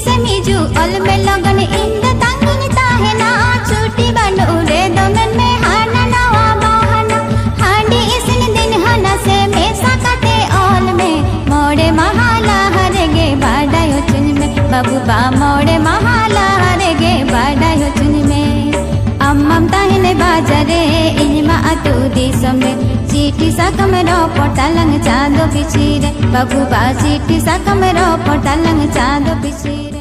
से Meizu all में लगन इंद तंगिन ताहेना छुट्टी बंड उड़े दोमेन में हाना नवा बहाना हांडी इसिन दिन हना से मेसा काटे ऑल में मोड़े महाला हरेगे बाडायो चुन में बाबू बा मोड़े महाला हरेगे बाडायो चुन में अम्मम ताहेने बाजारे इनमा अतु दिसमे चिठी साकमेरो पटालंग चांदो पिछिरे बाबू बा चिठी साकमेरो पटालंग चांदो पिछिरे।